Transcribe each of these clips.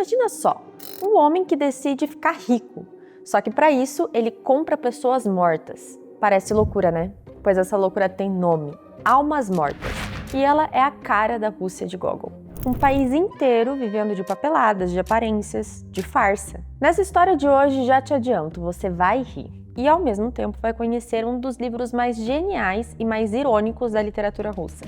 Imagina só, um homem que decide ficar rico, só que para isso ele compra pessoas mortas. Parece loucura, né? Pois essa loucura tem nome, almas mortas. E ela é a cara da Rússia de Gogol. Um país inteiro vivendo de papeladas, de aparências, de farsa. Nessa história de hoje, já te adianto, você vai rir. E ao mesmo tempo vai conhecer um dos livros mais geniais e mais irônicos da literatura russa.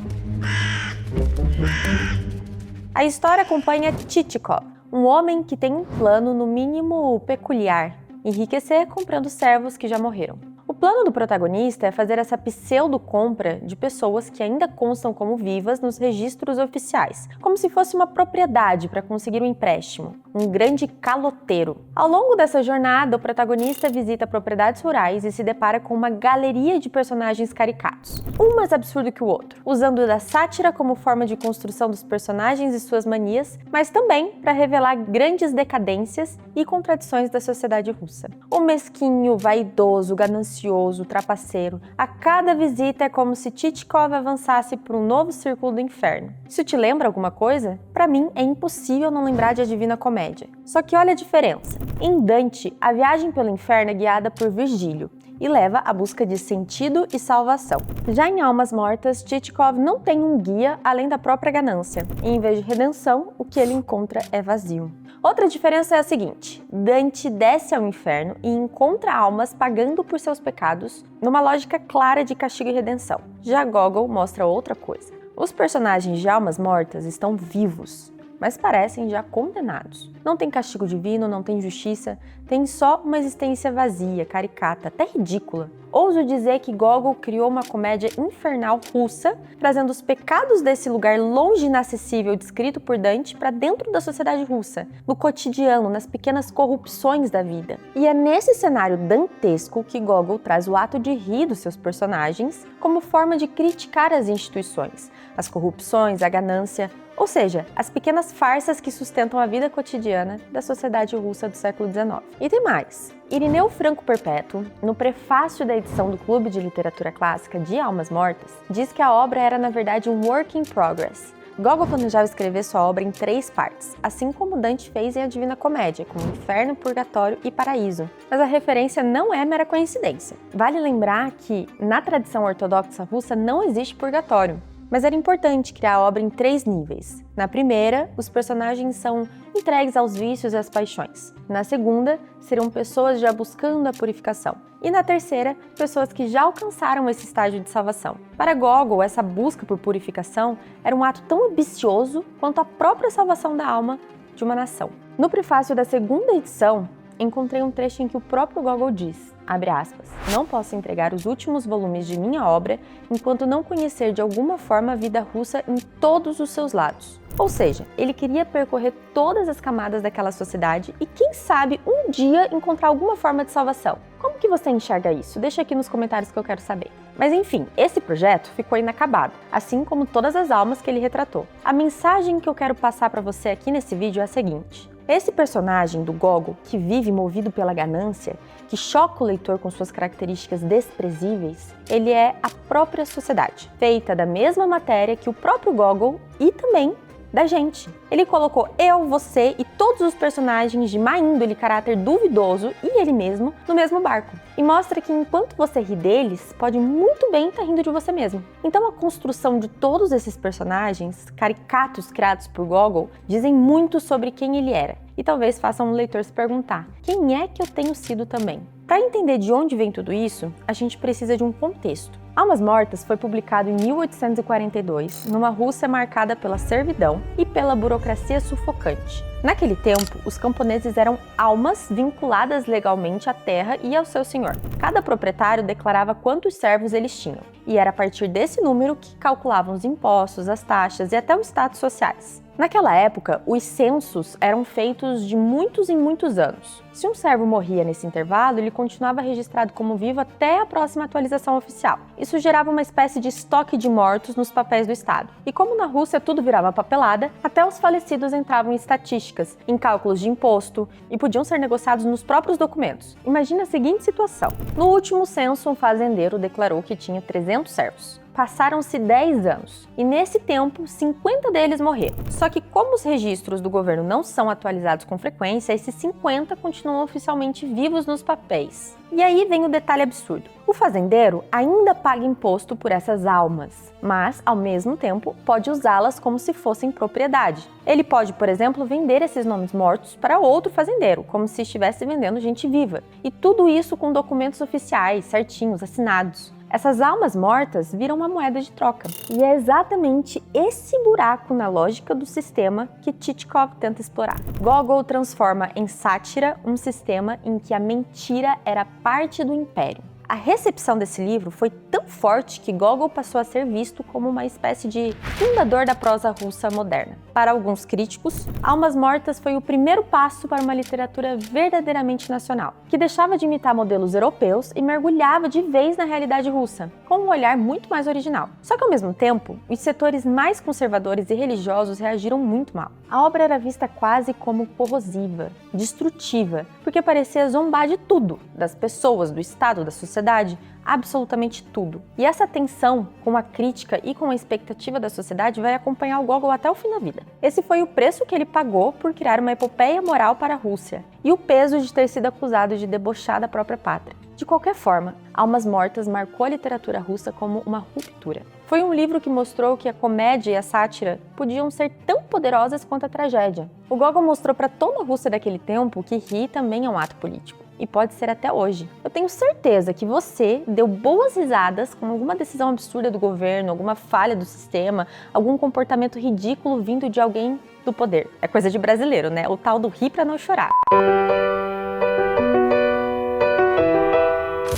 A história acompanha Tchitchikov, um homem que tem um plano no mínimo peculiar: enriquecer comprando servos que já morreram. O plano do protagonista é fazer essa pseudo-compra de pessoas que ainda constam como vivas nos registros oficiais, como se fosse uma propriedade para conseguir um empréstimo, um grande caloteiro. Ao longo dessa jornada, o protagonista visita propriedades rurais e se depara com uma galeria de personagens caricatos, um mais absurdo que o outro, usando da sátira como forma de construção dos personagens e suas manias, mas também para revelar grandes decadências e contradições da sociedade russa. O mesquinho, vaidoso, ganancioso, trapaceiro. A cada visita é como se Tchitchikov avançasse para um novo círculo do inferno. Isso te lembra alguma coisa? Para mim, é impossível não lembrar de A Divina Comédia. Só que olha a diferença. Em Dante, a viagem pelo inferno é guiada por Virgílio e leva à busca de sentido e salvação. Já em Almas Mortas, Tchitchikov não tem um guia além da própria ganância, e em vez de redenção, o que ele encontra é vazio. Outra diferença é a seguinte: Dante desce ao inferno e encontra almas pagando por seus pecados, numa lógica clara de castigo e redenção. Já Gogol mostra outra coisa. Os personagens de Almas Mortas estão vivos, mas parecem já condenados. Não tem castigo divino, não tem justiça, tem só uma existência vazia, caricata, até ridícula. Ouso dizer que Gogol criou uma comédia infernal russa, trazendo os pecados desse lugar longe e inacessível descrito por Dante para dentro da sociedade russa, no cotidiano, nas pequenas corrupções da vida. E é nesse cenário dantesco que Gogol traz o ato de rir dos seus personagens como forma de criticar as instituições, as corrupções, a ganância, ou seja, as pequenas farsas que sustentam a vida cotidiana da sociedade russa do século XIX. E tem mais. Irineu Franco Perpétuo, no prefácio da edição do Clube de Literatura Clássica de Almas Mortas, diz que a obra era, na verdade, um work in progress. Gogol planejava escrever sua obra em 3 partes, assim como Dante fez em A Divina Comédia, com Inferno, Purgatório e Paraíso. Mas a referência não é mera coincidência. Vale lembrar que, na tradição ortodoxa russa, não existe purgatório. Mas era importante criar a obra em 3 níveis. Na primeira, os personagens são entregues aos vícios e às paixões. Na segunda, seriam pessoas já buscando a purificação. E na terceira, pessoas que já alcançaram esse estágio de salvação. Para Gogol, essa busca por purificação era um ato tão ambicioso quanto a própria salvação da alma de uma nação. No prefácio da segunda edição, encontrei um trecho em que o próprio Gogol diz, abre aspas, não posso entregar os últimos volumes de minha obra enquanto não conhecer de alguma forma a vida russa em todos os seus lados. Ou seja, ele queria percorrer todas as camadas daquela sociedade e, quem sabe, um dia encontrar alguma forma de salvação. Como que você enxerga isso? Deixa aqui nos comentários que eu quero saber. Mas enfim, esse projeto ficou inacabado, assim como todas as almas que ele retratou. A mensagem que eu quero passar para você aqui nesse vídeo é a seguinte: esse personagem do Gogol, que vive movido pela ganância, que choca o leitor com suas características desprezíveis, ele é a própria sociedade, feita da mesma matéria que o próprio Gogol e também da gente. Ele colocou eu, você e todos os personagens de má índole e caráter duvidoso e ele mesmo no mesmo barco. E mostra que enquanto você ri deles, pode muito bem estar rindo de você mesmo. Então a construção de todos esses personagens, caricatos criados por Gogol, dizem muito sobre quem ele era. E talvez façam um leitor se perguntar, quem é que eu tenho sido também? Para entender de onde vem tudo isso, a gente precisa de um contexto. Almas Mortas foi publicado em 1842, numa Rússia marcada pela servidão e pela burocracia sufocante. Naquele tempo, os camponeses eram almas vinculadas legalmente à terra e ao seu senhor. Cada proprietário declarava quantos servos eles tinham, e era a partir desse número que calculavam os impostos, as taxas e até os status sociais. Naquela época, os censos eram feitos de muitos em muitos anos. Se um servo morria nesse intervalo, ele continuava registrado como vivo até a próxima atualização oficial. Isso gerava uma espécie de estoque de mortos nos papéis do Estado. E como na Rússia tudo virava papelada, até os falecidos entravam em estatísticas, em cálculos de imposto e podiam ser negociados nos próprios documentos. Imagina a seguinte situação. No último censo, um fazendeiro declarou que tinha 300 servos. Passaram-se 10 anos, e nesse tempo, 50 deles morreram. Só que como os registros do governo não são atualizados com frequência, esses 50 continuam oficialmente vivos nos papéis. E aí vem o detalhe absurdo. O fazendeiro ainda paga imposto por essas almas, mas, ao mesmo tempo, pode usá-las como se fossem propriedade. Ele pode, por exemplo, vender esses nomes mortos para outro fazendeiro, como se estivesse vendendo gente viva. E tudo isso com documentos oficiais, certinhos, assinados. Essas almas mortas viram uma moeda de troca. E é exatamente esse buraco na lógica do sistema que Tchitchkov tenta explorar. Gogol transforma em sátira um sistema em que a mentira era parte do império. A recepção desse livro foi tão forte que Gogol passou a ser visto como uma espécie de fundador da prosa russa moderna. Para alguns críticos, Almas Mortas foi o primeiro passo para uma literatura verdadeiramente nacional, que deixava de imitar modelos europeus e mergulhava de vez na realidade russa, com um olhar muito mais original. Só que ao mesmo tempo, os setores mais conservadores e religiosos reagiram muito mal. A obra era vista quase como corrosiva, destrutiva, porque parecia zombar de tudo, das pessoas, do Estado, da sociedade, absolutamente tudo. E essa tensão com a crítica e com a expectativa da sociedade vai acompanhar o Gogol até o fim da vida. Esse foi o preço que ele pagou por criar uma epopeia moral para a Rússia, e o peso de ter sido acusado de debochar da própria pátria. De qualquer forma, Almas Mortas marcou a literatura russa como uma ruptura. Foi um livro que mostrou que a comédia e a sátira podiam ser tão poderosas quanto a tragédia. O Gogol mostrou para toda a Rússia daquele tempo que rir também é um ato político. E pode ser até hoje. Eu tenho certeza que você deu boas risadas com alguma decisão absurda do governo, alguma falha do sistema, algum comportamento ridículo vindo de alguém do poder. É coisa de brasileiro, né? O tal do rir pra não chorar.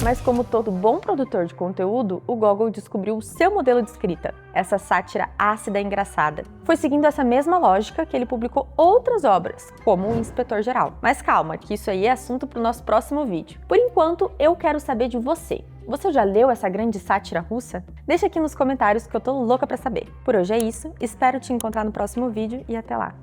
Mas como todo bom produtor de conteúdo, o Gogol descobriu o seu modelo de escrita, essa sátira ácida e engraçada. Foi seguindo essa mesma lógica que ele publicou outras obras, como O Inspetor Geral. Mas calma, que isso aí é assunto para o nosso próximo vídeo. Por enquanto, eu quero saber de você. Você já leu essa grande sátira russa? Deixa aqui nos comentários que eu tô louca para saber. Por hoje é isso, espero te encontrar no próximo vídeo e até lá!